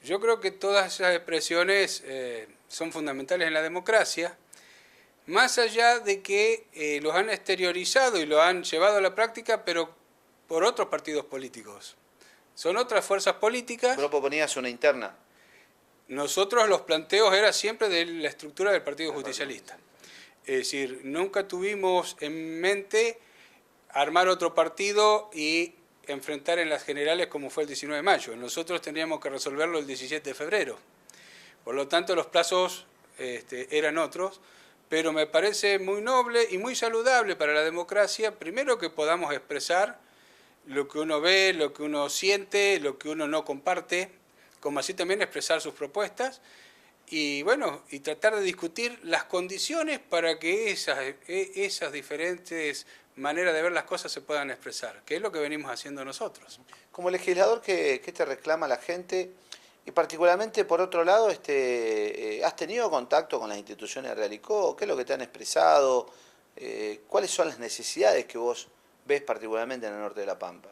Yo creo que todas esas expresiones son fundamentales en la democracia, más allá de que los han exteriorizado y lo han llevado a la práctica, pero por otros partidos políticos. Son otras fuerzas políticas. Vos proponías una interna. Nosotros los planteos eran siempre de la estructura del Partido Justicialista. Es decir, nunca tuvimos en mente armar otro partido y enfrentar en las generales como fue el 19 de mayo. Nosotros teníamos que resolverlo el 17 de febrero. Por lo tanto, los plazos eran otros, pero me parece muy noble y muy saludable para la democracia, primero que podamos expresar lo que uno ve, lo que uno siente, lo que uno no comparte, como así también expresar sus propuestas, y bueno, y tratar de discutir las condiciones para que esas diferentes maneras de ver las cosas se puedan expresar, que es lo que venimos haciendo nosotros. Como legislador, ¿qué te reclama la gente? Y particularmente, por otro lado, ¿has tenido contacto con las instituciones de Realicó? ¿Qué es lo que te han expresado? ¿Cuáles son las necesidades que vos ves particularmente en el norte de La Pampa?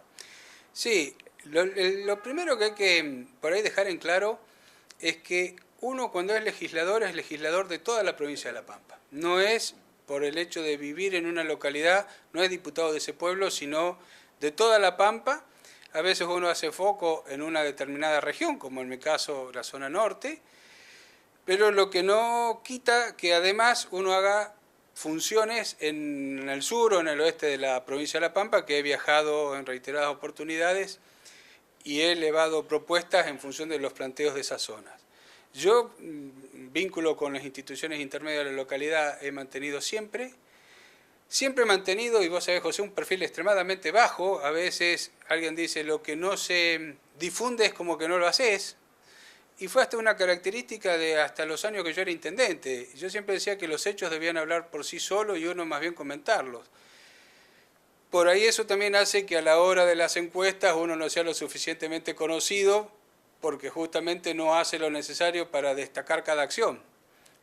Sí, lo primero que hay que por ahí dejar en claro es que uno cuando es legislador de toda la provincia de La Pampa. No es por el hecho de vivir en una localidad, no es diputado de ese pueblo, sino de toda La Pampa. A veces uno hace foco en una determinada región, como en mi caso la zona norte, pero lo que no quita que además uno haga funciones en el sur o en el oeste de la provincia de La Pampa, que he viajado en reiteradas oportunidades y he elevado propuestas en función de los planteos de esas zonas. Yo, vínculo con las instituciones intermedias de la localidad, he mantenido siempre he mantenido, y vos sabés, José, un perfil extremadamente bajo. A veces alguien dice, lo que no se difunde es como que no lo haces, y fue hasta una característica de hasta los años que yo era intendente. Yo siempre decía que los hechos debían hablar por sí solos y uno más bien comentarlos. Por ahí eso también hace que a la hora de las encuestas uno no sea lo suficientemente conocido, porque justamente no hace lo necesario para destacar cada acción.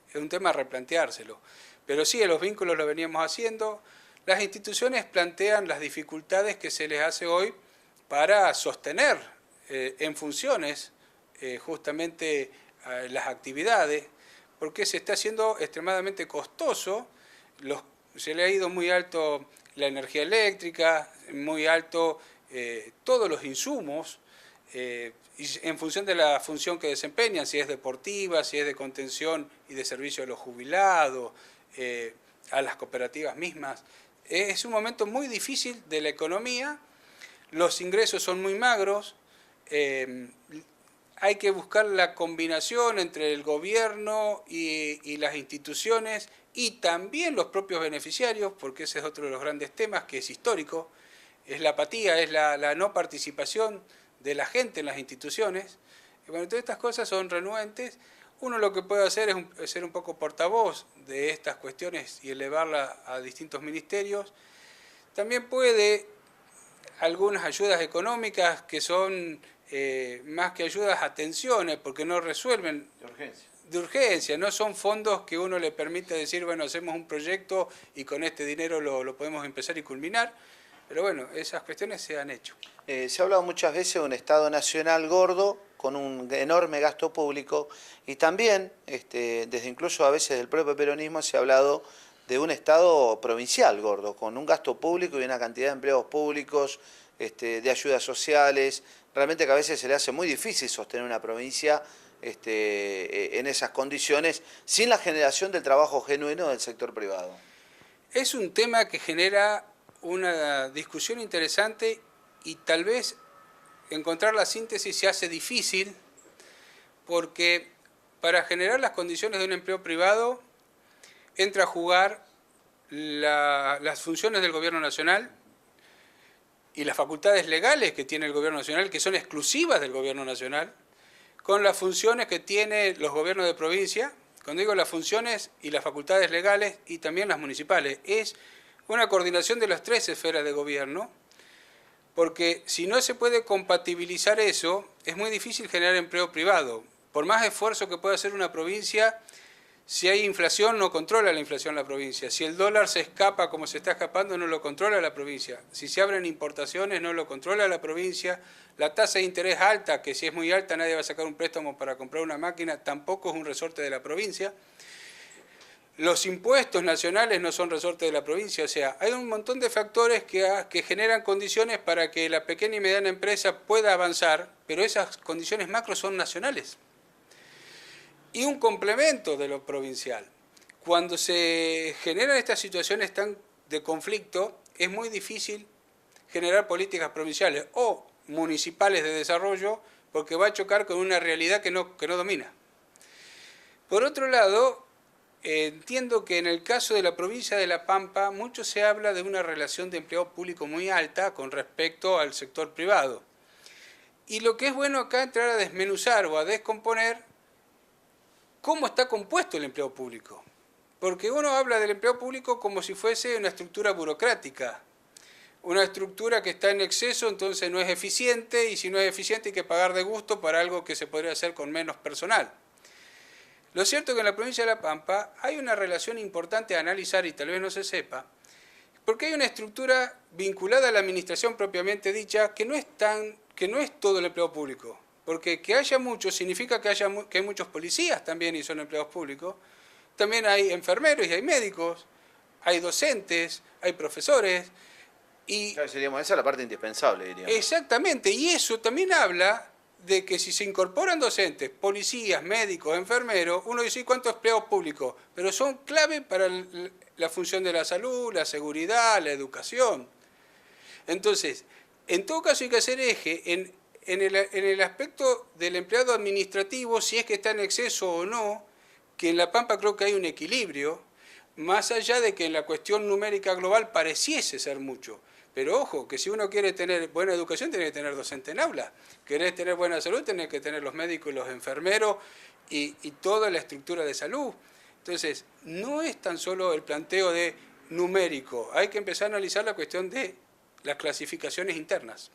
Es un tema a replanteárselo. Pero sí, los vínculos lo veníamos haciendo. Las instituciones plantean las dificultades que se les hace hoy para sostener en funciones justamente las actividades, porque se está haciendo extremadamente costoso. Se le ha ido muy alto la energía eléctrica, muy alto todos los insumos, y en función de la función que desempeñan, si es deportiva, si es de contención y de servicio a los jubilados, a las cooperativas mismas. Es un momento muy difícil de la economía, los ingresos son muy magros, hay que buscar la combinación entre el gobierno y las instituciones y también los propios beneficiarios, porque ese es otro de los grandes temas que es histórico, es la apatía, es la no participación de la gente en las instituciones. Y bueno, todas estas cosas son renuentes. Uno lo que puede hacer es ser un poco portavoz de estas cuestiones y elevarla a distintos ministerios. También puede algunas ayudas económicas que son más que ayudas, atenciones, porque no resuelven de urgencia, no son fondos que uno le permite decir, bueno, hacemos un proyecto y con este dinero lo podemos empezar y culminar. Pero bueno, esas cuestiones se han hecho. Se ha hablado muchas veces de un Estado nacional gordo, con un enorme gasto público, y también, desde incluso a veces del propio peronismo, se ha hablado de un Estado provincial gordo, con un gasto público y una cantidad de empleos públicos, de ayudas sociales. Realmente que a veces se le hace muy difícil sostener una provincia en esas condiciones, sin la generación del trabajo genuino del sector privado. Es un tema que genera una discusión interesante y tal vez encontrar la síntesis se hace difícil porque para generar las condiciones de un empleo privado entra a jugar las funciones del gobierno nacional y las facultades legales que tiene el gobierno nacional, que son exclusivas del gobierno nacional, con las funciones que tienen los gobiernos de provincia. Cuando digo las funciones y las facultades legales y también las municipales, es una coordinación de las tres esferas de gobierno, porque si no se puede compatibilizar eso, es muy difícil generar empleo privado. Por más esfuerzo que pueda hacer una provincia, Si hay inflación, no controla la inflación la provincia. Si el dólar se escapa como se está escapando, no lo controla la provincia. Si se abren importaciones, no lo controla la provincia. La tasa de interés alta, que si es muy alta nadie va a sacar un préstamo para comprar una máquina, tampoco es un resorte de la provincia. Los impuestos nacionales no son resorte de la provincia. O sea, hay un montón de factores que generan condiciones para que la pequeña y mediana empresa pueda avanzar, pero esas condiciones macro son nacionales. Y un complemento de lo provincial. Cuando se generan estas situaciones tan de conflicto, es muy difícil generar políticas provinciales o municipales de desarrollo, porque va a chocar con una realidad que no domina. Por otro lado, entiendo que en el caso de la provincia de La Pampa, mucho se habla de una relación de empleo público muy alta con respecto al sector privado. Y lo que es bueno acá entrar a desmenuzar o a descomponer cómo está compuesto el empleo público. Porque uno habla del empleo público como si fuese una estructura burocrática, una estructura que está en exceso, entonces no es eficiente, y si no es eficiente hay que pagar de gusto para algo que se podría hacer con menos personal. Lo cierto es que en la provincia de La Pampa hay una relación importante a analizar y tal vez no se sepa, porque hay una estructura vinculada a la administración propiamente dicha que no es todo el empleo público. Porque que haya muchos significa que hay muchos policías también y son empleados públicos. También hay enfermeros y hay médicos, hay docentes, hay profesores. Y claro, esa es la parte indispensable, diríamos. Exactamente, y eso también habla de que si se incorporan docentes, policías, médicos, enfermeros, uno dice ¿cuántos empleados públicos? Pero son clave para la función de la salud, la seguridad, la educación. Entonces, en todo caso hay que hacer eje en el aspecto del empleado administrativo, si es que está en exceso o no, que en La Pampa creo que hay un equilibrio, más allá de que en la cuestión numérica global pareciese ser mucho. Pero ojo, que si uno quiere tener buena educación, tiene que tener docente en aula. Querés tener buena salud, tenés que tener los médicos y los enfermeros y toda la estructura de salud. Entonces, no es tan solo el planteo de numérico, hay que empezar a analizar la cuestión de las clasificaciones internas.